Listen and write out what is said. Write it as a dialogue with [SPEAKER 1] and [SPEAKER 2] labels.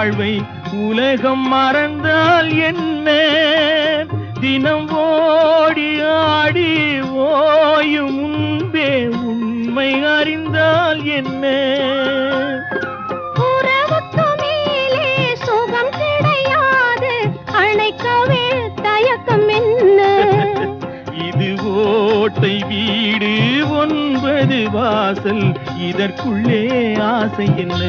[SPEAKER 1] வாழ்வை உலகம் மறந்தால் என்ன? தினம் ஓடி ஆடி ஓயும் முன்பே உண்மை அறிந்தால் என்ன?
[SPEAKER 2] உறவுக்கு மேலே சுகம் கிடையாது, அணைக்கவே தயக்கம் என்ன?
[SPEAKER 1] இது ஓட்டை வீடு 9 வாசல், இதற்குள்ளே ஆசை என்ன?